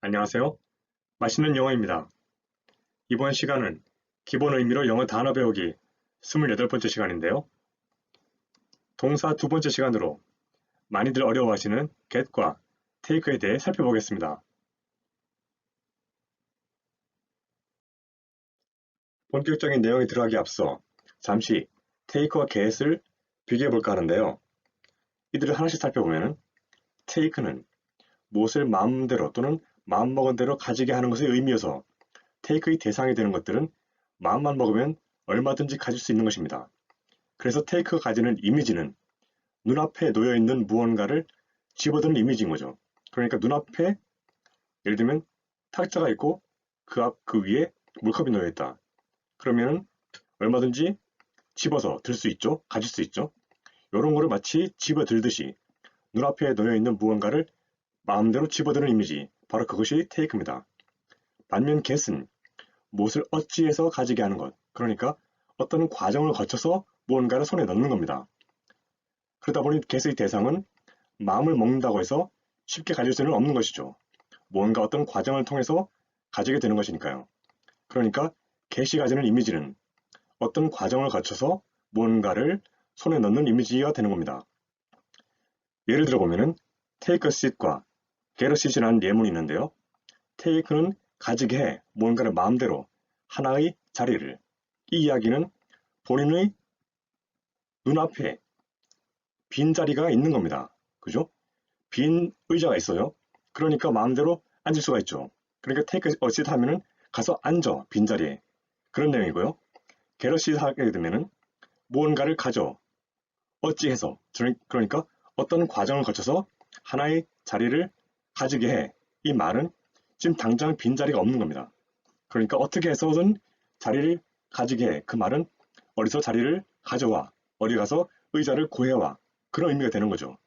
안녕하세요. 맛있는 영어입니다. 이번 시간은 기본 의미로 영어 단어 배우기 28번째 시간인데요. 동사 두 번째 시간으로 많이들 어려워하시는 get과 take에 대해 살펴보겠습니다. 본격적인 내용에 들어가기 앞서 잠시 take와 get을 비교해 볼까 하는데요. 이들을 하나씩 살펴보면 take는 무엇을 마음대로 또는 마음먹은 대로 가지게 하는 것의 의미여서 take의 대상이 되는 것들은 마음만 먹으면 얼마든지 가질 수 있는 것입니다. 그래서 take가 가지는 이미지는 눈앞에 놓여있는 무언가를 집어드는 이미지인 거죠. 그러니까 눈앞에 예를 들면 탁자가 있고 그 위에 물컵이 놓여있다. 그러면 얼마든지 집어서 들 수 있죠. 가질 수 있죠. 이런 거를 마치 집어들듯이 눈앞에 놓여있는 무언가를 마음대로 집어드는 이미지, 바로 그것이 take입니다. 반면 get은 무엇을 어찌해서 가지게 하는 것, 그러니까 어떤 과정을 거쳐서 무언가를 손에 넣는 겁니다. 그러다 보니 get의 대상은 마음을 먹는다고 해서 쉽게 가질 수는 없는 것이죠. 뭔가 어떤 과정을 통해서 가지게 되는 것이니까요. 그러니까 get이 가지는 이미지는 어떤 과정을 거쳐서 무언가를 손에 넣는 이미지가 되는 겁니다. 예를 들어 보면은 take a seat과 get a seat이라는 예문이 있는데요. take는 가지게 해 무언가를 마음대로 하나의 자리를, 이 이야기는 본인의 눈앞에 빈 자리가 있는 겁니다. 그죠? 빈 의자가 있어요. 그러니까 마음대로 앉을 수가 있죠. 그러니까 take a seat 하면은 가서 앉아, 빈자리에. 그런 내용이고요. get a seat 하게 되면은 무언가를 가져, 어찌해서, 그러니까 어떤 과정을 거쳐서 하나의 자리를 가지게 해. 이 말은 지금 당장 빈자리가 없는 겁니다. 그러니까 어떻게 해서든 자리를 가지게 해. 그 말은 어디서 자리를 가져와, 어디 가서 의자를 구해와. 그런 의미가 되는 거죠.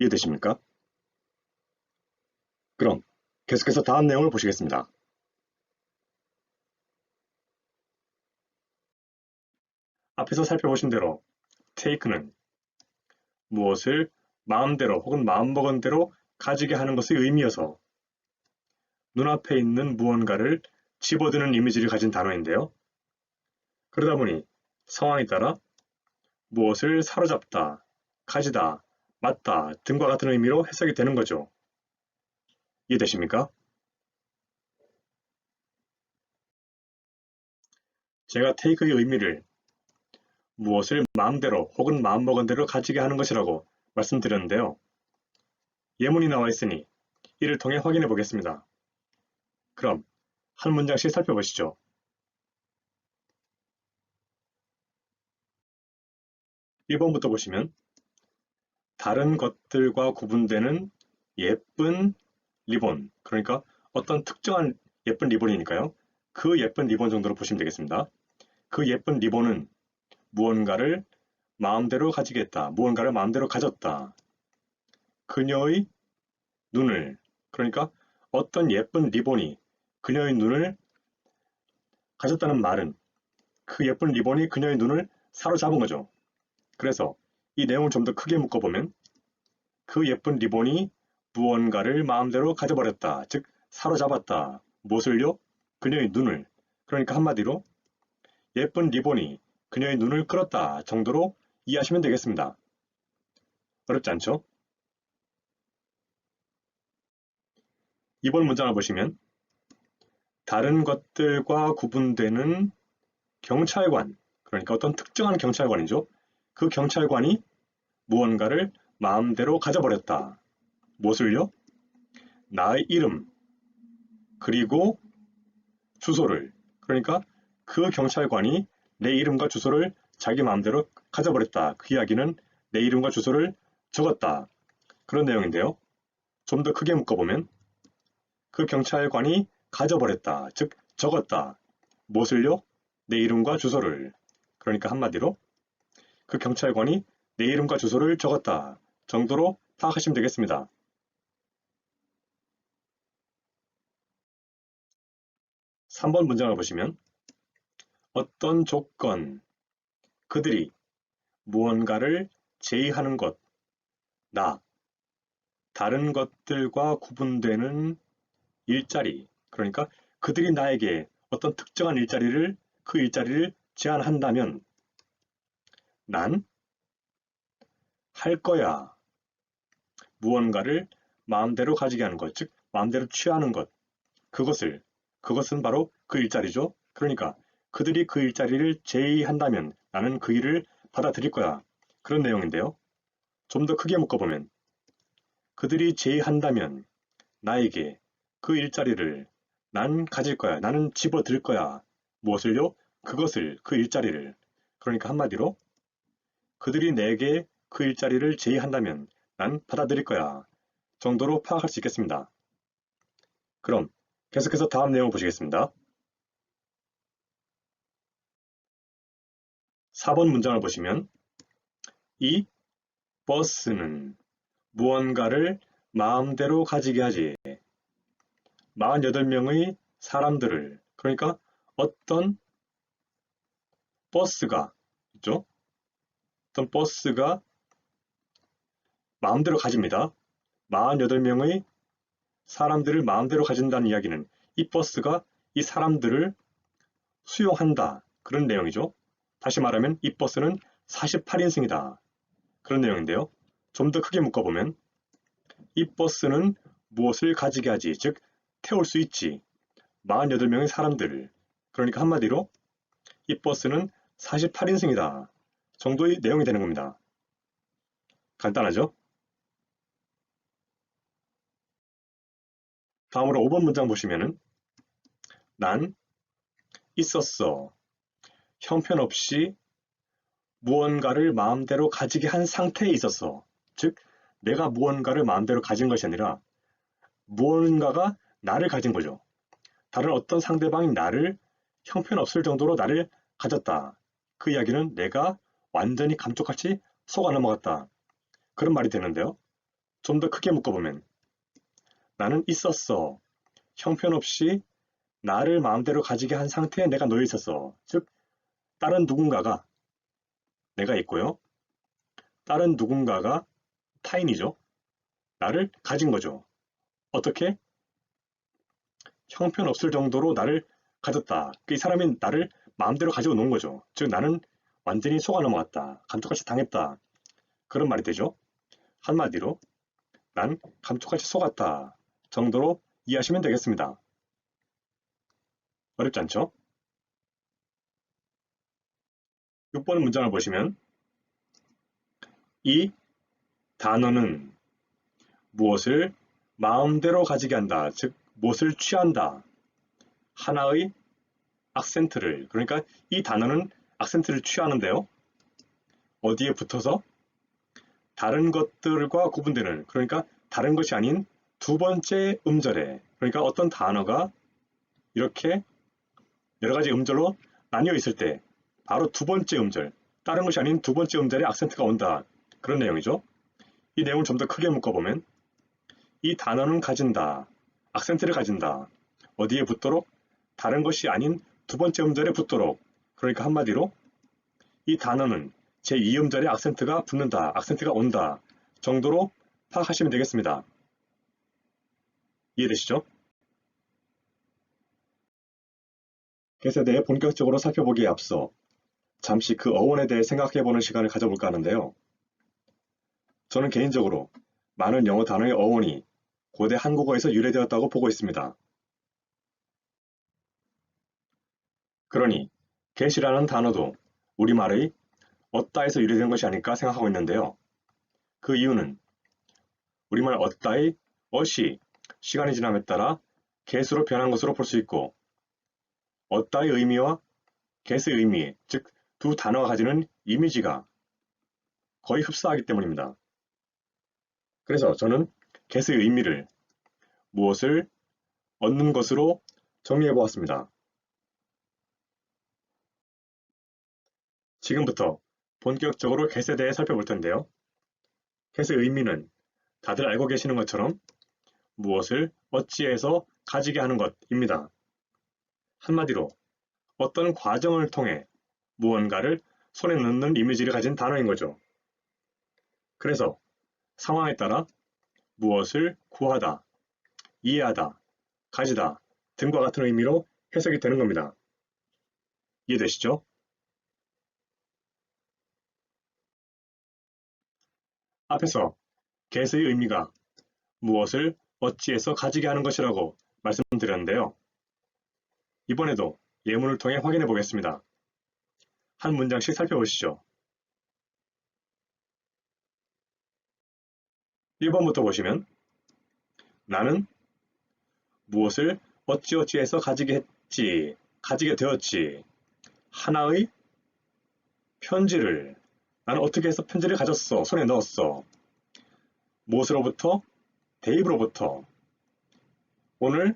이해되십니까? 그럼 계속해서 다음 내용을 보시겠습니다. 앞에서 살펴보신 대로 take는 무엇을 마음대로 혹은 마음먹은 대로 가지게 하는 것의 의미여서 눈앞에 있는 무언가를 집어드는 이미지를 가진 단어인데요. 그러다 보니 상황에 따라 무엇을 사로잡다, 가지다, 맞다 등과 같은 의미로 해석이 되는 거죠. 이해되십니까? 제가 take의 의미를 무엇을 마음대로 혹은 마음먹은 대로 가지게 하는 것이라고 말씀드렸는데요. 예문이 나와 있으니 이를 통해 확인해 보겠습니다. 그럼 한 문장씩 살펴보시죠. 1번부터 보시면 다른 것들과 구분되는 예쁜 리본, 그러니까 어떤 특정한 예쁜 리본이니까요. 그 예쁜 리본 정도로 보시면 되겠습니다. 그 예쁜 리본은 무언가를 마음대로 가지겠다. 무언가를 마음대로 가졌다. 그녀의 눈을, 그러니까 어떤 예쁜 리본이 그녀의 눈을 가졌다는 말은 그 예쁜 리본이 그녀의 눈을 사로잡은 거죠. 그래서 이 내용을 좀 더 크게 묶어보면 그 예쁜 리본이 무언가를 마음대로 가져버렸다. 즉 사로잡았다. 무엇을요? 그녀의 눈을. 그러니까 한마디로 예쁜 리본이 그녀의 눈을 끌었다 정도로 이해하시면 되겠습니다. 어렵지 않죠? 이번 문장을 보시면 다른 것들과 구분되는 경찰관, 그러니까 어떤 특정한 경찰관이죠. 그 경찰관이 무언가를 마음대로 가져버렸다. 무엇을요? 나의 이름, 그리고 주소를. 그러니까 그 경찰관이 내 이름과 주소를 자기 마음대로 가져버렸다. 그 이야기는 내 이름과 주소를 적었다. 그런 내용인데요. 좀 더 크게 묶어보면 그 경찰관이 가져버렸다. 즉 적었다. 무엇을요? 내 이름과 주소를. 그러니까 한마디로 그 경찰관이 내 이름과 주소를 적었다 정도로 파악하시면 되겠습니다. 3번 문장을 보시면 어떤 조건, 그들이 무언가를 제의하는 것, 나, 다른 것들과 구분되는 일자리, 그러니까 그들이 나에게 어떤 특정한 일자리를, 그 일자리를 제안한다면 난 할 거야. 무언가를 마음대로 가지게 하는 것, 즉 마음대로 취하는 것, 그것은 바로 그 일자리죠. 그러니까 그들이 그 일자리를 제의한다면 나는 그 일을 받아들일 거야. 그런 내용인데요. 좀 더 크게 묶어보면 그들이 제의한다면 나에게 그 일자리를 난 가질 거야. 나는 집어들 거야. 무엇을요? 그것을, 그 일자리를. 그러니까 한마디로 그들이 내게 그 일자리를 제의한다면 난 받아들일 거야. 정도로 파악할 수 있겠습니다. 그럼 계속해서 다음 내용을 보시겠습니다. 4번 문장을 보시면 이 버스는 무언가를 마음대로 가지게 하지. 48명의 사람들을, 그러니까 어떤 버스가 있죠? 어떤 버스가 마음대로 가집니다. 48명의 사람들을 마음대로 가진다는 이야기는 이 버스가 이 사람들을 수용한다. 그런 내용이죠. 다시 말하면 이 버스는 48인승이다. 그런 내용인데요. 좀 더 크게 묶어보면 이 버스는 무엇을 가지게 하지, 즉 태울 수 있지. 48명의 사람들. 그러니까 한마디로 이 버스는 48인승이다. 정도의 내용이 되는 겁니다. 간단하죠? 다음으로 5번 문장 보시면은 난 있었어. 형편없이 무언가를 마음대로 가지게 한 상태에 있었어. 즉, 내가 무언가를 마음대로 가진 것이 아니라 무언가가 나를 가진 거죠. 다른 어떤 상대방이 나를 형편없을 정도로 나를 가졌다. 그 이야기는 내가 완전히 감쪽같이 속아 넘어갔다. 그런 말이 되는데요. 좀 더 크게 묶어보면 나는 있었어. 형편없이 나를 마음대로 가지게 한 상태에 내가 놓여 있었어. 즉, 다른 누군가가 내가 있고요. 다른 누군가가 타인이죠. 나를 가진 거죠. 어떻게? 형편없을 정도로 나를 가졌다. 이 사람이 나를 마음대로 가지고 놓은 거죠. 즉 나는 완전히 속아 넘어갔다. 감쪽같이 당했다. 그런 말이 되죠. 한마디로 난 감쪽같이 속았다 정도로 이해하시면 되겠습니다. 어렵지 않죠? 6번 문장을 보시면 이 단어는 무엇을 마음대로 가지게 한다. 즉 무엇을 취한다. 하나의 악센트를, 그러니까 이 단어는 악센트를 취하는데요. 어디에 붙어서? 다른 것들과 구분되는, 그러니까 다른 것이 아닌 두 번째 음절에, 그러니까 어떤 단어가 이렇게 여러 가지 음절로 나뉘어 있을 때 바로 두 번째 음절, 다른 것이 아닌 두 번째 음절에 악센트가 온다. 그런 내용이죠. 이 내용을 좀 더 크게 묶어보면 이 단어는 가진다. 악센트를 가진다. 어디에 붙도록? 다른 것이 아닌 두 번째 음절에 붙도록. 그러니까 한마디로 이 단어는 제2음절에 악센트가 붙는다. 악센트가 온다. 정도로 파악하시면 되겠습니다. 이해되시죠? 개세에 대해 본격적으로 살펴보기에 앞서 잠시 그 어원에 대해 생각해보는 시간을 가져볼까 하는데요. 저는 개인적으로 많은 영어 단어의 어원이 고대 한국어에서 유래되었다고 보고 있습니다. 그러니 get이라는 단어도 우리말의 얻다에서 유래된 것이 아닐까 생각하고 있는데요. 그 이유는 우리말 얻다의 얻이 시간이 지남에 따라 get으로 변한 것으로 볼 수 있고 얻다의 의미와 get의 의미, 즉 두 단어가 가지는 이미지가 거의 흡사하기 때문입니다. 그래서 저는 get의 의미를 무엇을 얻는 것으로 정리해 보았습니다. 지금부터 본격적으로 get에 대해 살펴볼 텐데요. get의 의미는 다들 알고 계시는 것처럼 무엇을 어찌해서 가지게 하는 것입니다. 한마디로 어떤 과정을 통해 무언가를 손에 넣는 이미지를 가진 단어인 거죠. 그래서 상황에 따라 무엇을 구하다, 이해하다, 가지다 등과 같은 의미로 해석이 되는 겁니다. 이해되시죠? 앞에서 get의 의미가 무엇을 어찌해서 가지게 하는 것이라고 말씀드렸는데요. 이번에도 예문을 통해 확인해 보겠습니다. 한 문장씩 살펴보시죠. 1번부터 보시면 나는 무엇을 어찌어찌해서 가지게 되었지. 하나의 편지를 나는 어떻게 해서 편지를 가졌어. 손에 넣었어. 무엇으로부터? 데이브로부터. 오늘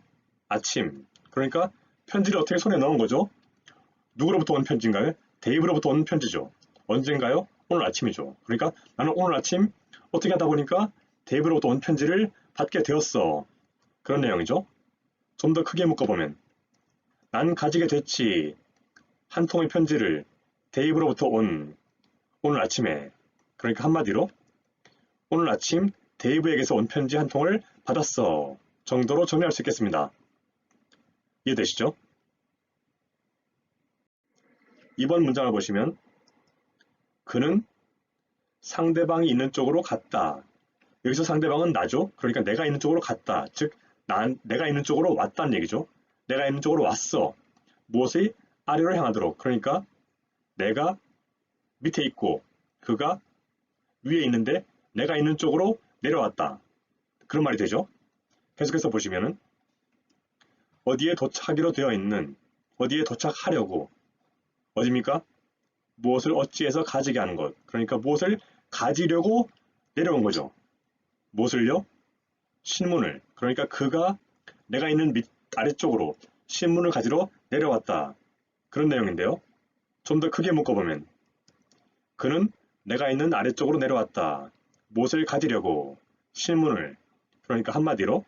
아침. 그러니까 편지를 어떻게 손에 넣은 거죠? 누구로부터 온 편지인가요? 데이브로부터 온 편지죠. 언젠가요? 오늘 아침이죠. 그러니까 나는 오늘 아침 어떻게 하다 보니까 데이브로부터 온 편지를 받게 되었어. 그런 내용이죠. 좀 더 크게 묶어보면 난 가지게 됐지. 한 통의 편지를 데이브로부터 온 오늘 아침에. 그러니까 한마디로 오늘 아침 데이브에게서 온 편지 한 통을 받았어. 정도로 정리할 수 있겠습니다. 이해되시죠? 2번 문장을 보시면 그는 상대방이 있는 쪽으로 갔다. 여기서 상대방은 나죠. 그러니까 내가 있는 쪽으로 갔다. 즉 내가 있는 쪽으로 왔다는 얘기죠. 내가 있는 쪽으로 왔어. 무엇의 아래로 향하도록. 그러니까 내가 밑에 있고 그가 위에 있는데 내가 있는 쪽으로 내려왔다. 그런 말이 되죠. 계속해서 보시면은 어디에 도착하기로 되어 있는 어디에 도착하려고 어디입니까? 무엇을 어찌해서 가지게 하는 것. 그러니까 무엇을 가지려고 내려온 거죠. 무엇을요? 신문을. 그러니까 그가 내가 있는 아래쪽으로 신문을 가지러 내려왔다. 그런 내용인데요. 좀 더 크게 묶어보면 그는 내가 있는 아래쪽으로 내려왔다. 무엇을 가지려고? 신문을. 그러니까 한마디로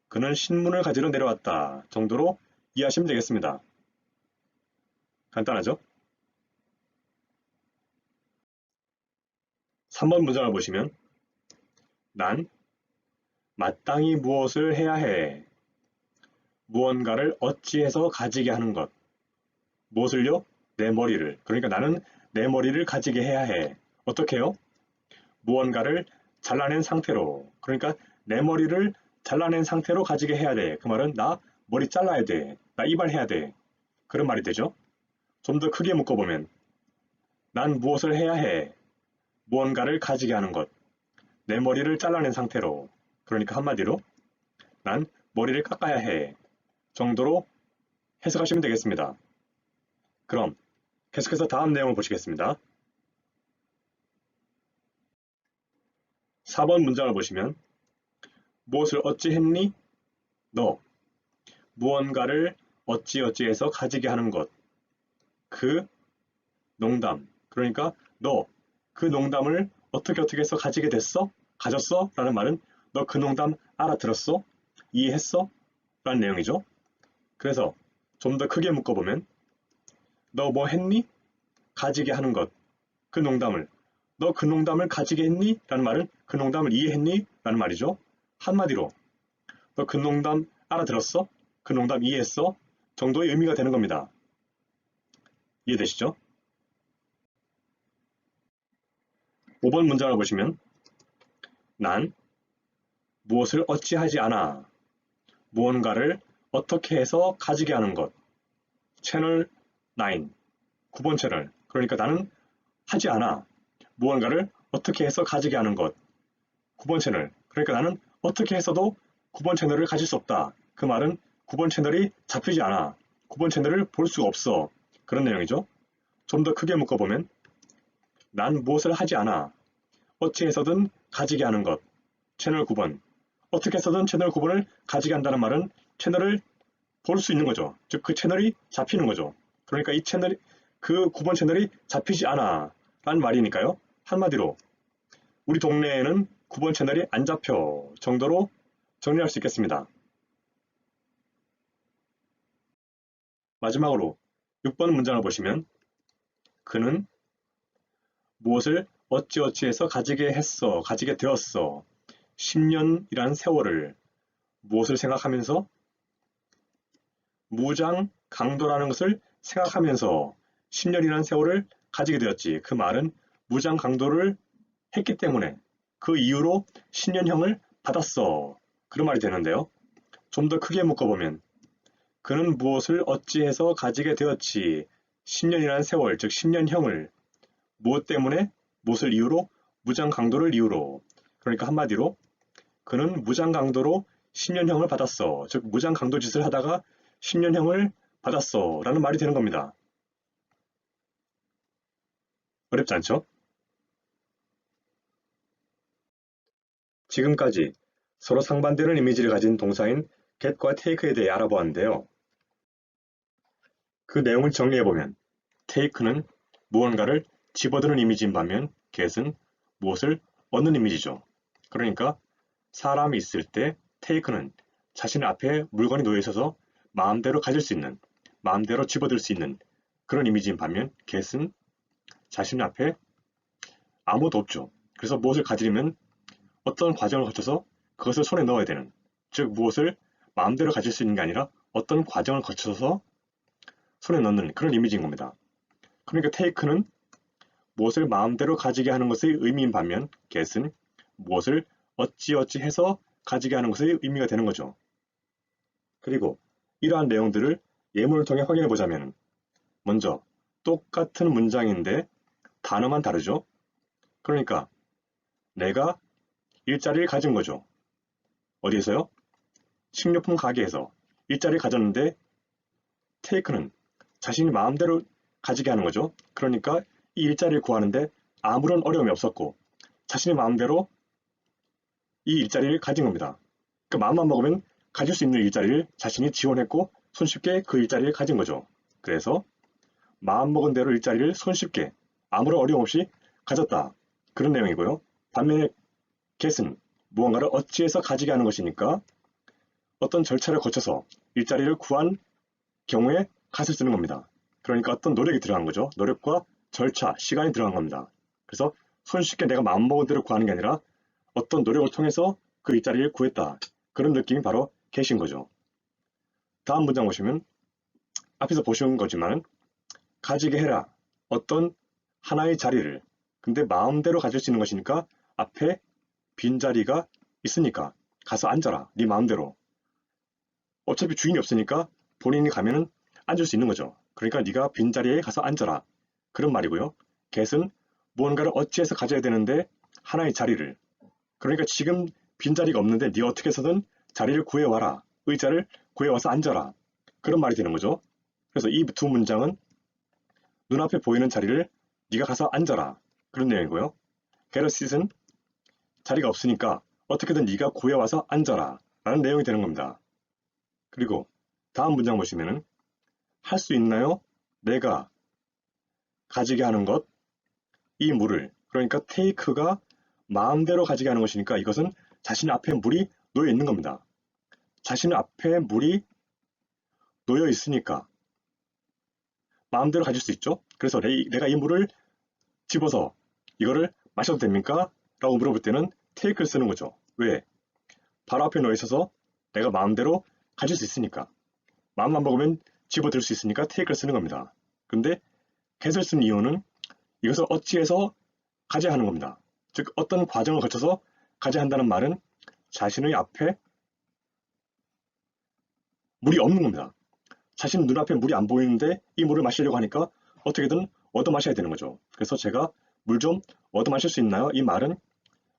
그는 신문을 가지러 내려왔다 정도로 이해하시면 되겠습니다. 간단하죠? 3번 문장을 보시면 난 마땅히 무엇을 해야 해? 무언가를 어찌해서 가지게 하는 것. 무엇을요? 내 머리를. 그러니까 나는 내 머리를 가지게 해야 해. 어떻게 해요? 무언가를 잘라낸 상태로. 그러니까 내 머리를 잘라낸 상태로 가지게 해야 돼. 그 말은 나 머리 잘라야 돼. 나 이발해야 돼. 그런 말이 되죠. 좀 더 크게 묶어보면 난 무엇을 해야 해? 무언가를 가지게 하는 것. 내 머리를 잘라낸 상태로. 그러니까 한마디로 난 머리를 깎아야 해. 정도로 해석하시면 되겠습니다. 그럼 계속해서 다음 내용을 보시겠습니다. 4번 문장을 보시면 무엇을 어찌 했니? 너. 무언가를 어찌어찌해서 가지게 하는 것. 그 농담. 그러니까 너 그 농담을 어떻게 해서 가지게 됐어? 가졌어? 라는 말은 너 그 농담 알아들었어? 이해했어? 라는 내용이죠. 그래서 좀 더 크게 묶어보면 너 뭐 했니? 가지게 하는 것. 그 농담을. 너 그 농담을 가지게 했니? 라는 말은 그 농담을 이해했니? 라는 말이죠. 한마디로 너 그 농담 알아들었어? 그 농담 이해했어? 정도의 의미가 되는 겁니다. 이해되시죠? 5번 문장을 보시면 난 무엇을 어찌하지 않아. 무언가를 어떻게 해서 가지게 하는 것. 채널 9, 9번 채널. 그러니까 나는 하지 않아. 무언가를 어떻게 해서 가지게 하는 것. 9번 채널. 그러니까 나는 어떻게 해서도 9번 채널을 가질 수 없다. 그 말은 9번 채널이 잡히지 않아. 9번 채널을 볼 수가 없어. 그런 내용이죠. 좀 더 크게 묶어보면 난 무엇을 하지 않아. 어찌 해서든 가지게 하는 것. 채널 9번. 어떻게 해서든 채널 9번을 가지게 한다는 말은 채널을 볼 수 있는 거죠. 즉 그 채널이 잡히는 거죠. 그러니까 이 채널, 그 9번 채널이 잡히지 않아 라는 말이니까요. 한마디로 우리 동네에는 9번 채널이 안 잡혀 정도로 정리할 수 있겠습니다. 마지막으로 6번 문장을 보시면 그는 무엇을 어찌어찌해서 가지게 했어, 가지게 되었어. 10년이란 세월을 무엇을 생각하면서 무장 강도라는 것을 생각하면서 10년이라는 세월을 가지게 되었지. 그 말은 무장 강도를 했기 때문에 그 이유로 10년형을 받았어. 그런 말이 되는데요. 좀 더 크게 묶어보면 그는 무엇을 어찌해서 가지게 되었지. 10년이라는 세월, 즉 10년형을 무엇 때문에, 무엇을 이유로, 무장 강도를 이유로. 그러니까 한마디로 그는 무장 강도로 10년형을 받았어. 즉 무장 강도 짓을 하다가 10년형을 받았어. 라는 말이 되는 겁니다. 어렵지 않죠? 지금까지 서로 상반되는 이미지를 가진 동사인 get과 take에 대해 알아보았는데요. 그 내용을 정리해보면 take는 무언가를 집어드는 이미지인 반면 get은 무엇을 얻는 이미지죠. 그러니까 사람이 있을 때 take는 자신 앞에 물건이 놓여 있어서 마음대로 가질 수 있는, 마음대로 집어들 수 있는 그런 이미지인 반면 get은 자신 앞에 아무것도 없죠. 그래서 무엇을 가지려면 어떤 과정을 거쳐서 그것을 손에 넣어야 되는, 즉 무엇을 마음대로 가질 수 있는 게 아니라 어떤 과정을 거쳐서 손에 넣는 그런 이미지인 겁니다. 그러니까 take는 무엇을 마음대로 가지게 하는 것의 의미인 반면 get은 무엇을 어찌어찌 해서 가지게 하는 것의 의미가 되는 거죠. 그리고 이러한 내용들을 예문을 통해 확인해 보자면 먼저 똑같은 문장인데 단어만 다르죠. 그러니까 내가 일자리를 가진 거죠. 어디에서요? 식료품 가게에서 일자리를 가졌는데 테이크는 자신이 마음대로 가지게 하는 거죠. 그러니까 이 일자리를 구하는데 아무런 어려움이 없었고 자신의 마음대로 이 일자리를 가진 겁니다. 그 마음만 먹으면 가질 수 있는 일자리를 자신이 지원했고 손쉽게 그 일자리를 가진 거죠. 그래서 마음먹은 대로 일자리를 손쉽게 아무런 어려움 없이 가졌다. 그런 내용이고요. 반면에 get은 무언가를 어찌해서 가지게 하는 것이니까 어떤 절차를 거쳐서 일자리를 구한 경우에 갓을 쓰는 겁니다. 그러니까 어떤 노력이 들어간 거죠. 노력과 절차, 시간이 들어간 겁니다. 그래서 손쉽게 내가 마음먹은 대로 구하는 게 아니라 어떤 노력을 통해서 그 일자리를 구했다. 그런 느낌이 바로 get인 거죠. 다음 문장 보시면 앞에서 보신 거지만 가지게 해라. 어떤 하나의 자리를. 근데 마음대로 가질 수 있는 것이니까 앞에 빈자리가 있으니까 가서 앉아라. 네 마음대로. 어차피 주인이 없으니까 본인이 가면은 앉을 수 있는 거죠. 그러니까 네가 빈자리에 가서 앉아라. 그런 말이고요. get은 무언가를 어찌해서 가져야 되는데 하나의 자리를. 그러니까 지금 빈자리가 없는데 네가 어떻게 해서든 자리를 구해와라. 의자를 구해와서 앉아라. 그런 말이 되는 거죠. 그래서 이 두 문장은 눈앞에 보이는 자리를 네가 가서 앉아라. 그런 내용이고요. get a seat은 자리가 없으니까 어떻게든 네가 구해와서 앉아라. 라는 내용이 되는 겁니다. 그리고 다음 문장 보시면은 할 수 있나요? 내가 가지게 하는 것, 이 물을. 그러니까 take가 마음대로 가지게 하는 것이니까 이것은 자신 앞에 물이 놓여 있는 겁니다. 자신 앞에 물이 놓여 있으니까 마음대로 가질 수 있죠. 그래서 내가 이 물을 집어서 이거를 마셔도 됩니까? 라고 물어볼 때는 take를 쓰는 거죠. 왜? 바로 앞에 놓여 있어서 내가 마음대로 가질 수 있으니까. 마음만 먹으면 집어들 수 있으니까 take를 쓰는 겁니다. 근데 get을 쓴 이유는 이것을 어찌해서 가져야 하는 겁니다. 즉 어떤 과정을 거쳐서 가져야 한다는 말은 자신의 앞에 물이 없는 겁니다. 자신 눈앞에 물이 안 보이는데 이 물을 마시려고 하니까 어떻게든 얻어 마셔야 되는 거죠. 그래서 제가 물 좀 얻어 마실 수 있나요? 이 말은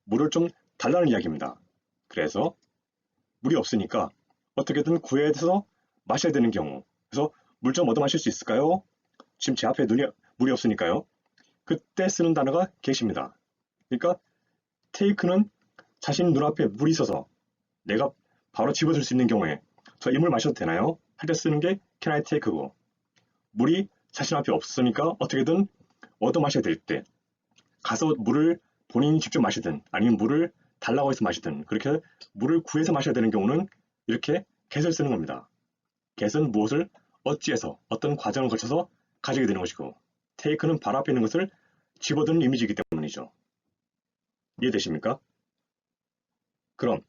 물을 좀 달라는 이야기입니다. 그래서 물이 없으니까 어떻게든 구해서 마셔야 되는 경우. 그래서 물 좀 얻어 마실 수 있을까요? 지금 제 앞에 물이 없으니까요. 그때 쓰는 단어가 get입니다. 그러니까 take는 자신 눈앞에 물이 있어서 내가 바로 집어줄 수 있는 경우에 저 이 물 마셔도 되나요? 할 때 쓰는 게 can I take고 물이 자신 앞에 없으니까 어떻게든 얻어 마셔야 될 때 가서 물을 본인이 직접 마시든 아니면 물을 달라고 해서 마시든 그렇게 물을 구해서 마셔야 되는 경우는 이렇게 get을 쓰는 겁니다. get은 무엇을 어찌해서 어떤 과정을 거쳐서 가지게 되는 것이고 take는 바로 앞에 있는 것을 집어드는 이미지이기 때문이죠. 이해되십니까? 그럼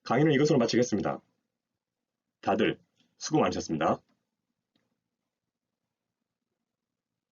강의는 이것으로 마치겠습니다. 다들 수고 많으셨습니다.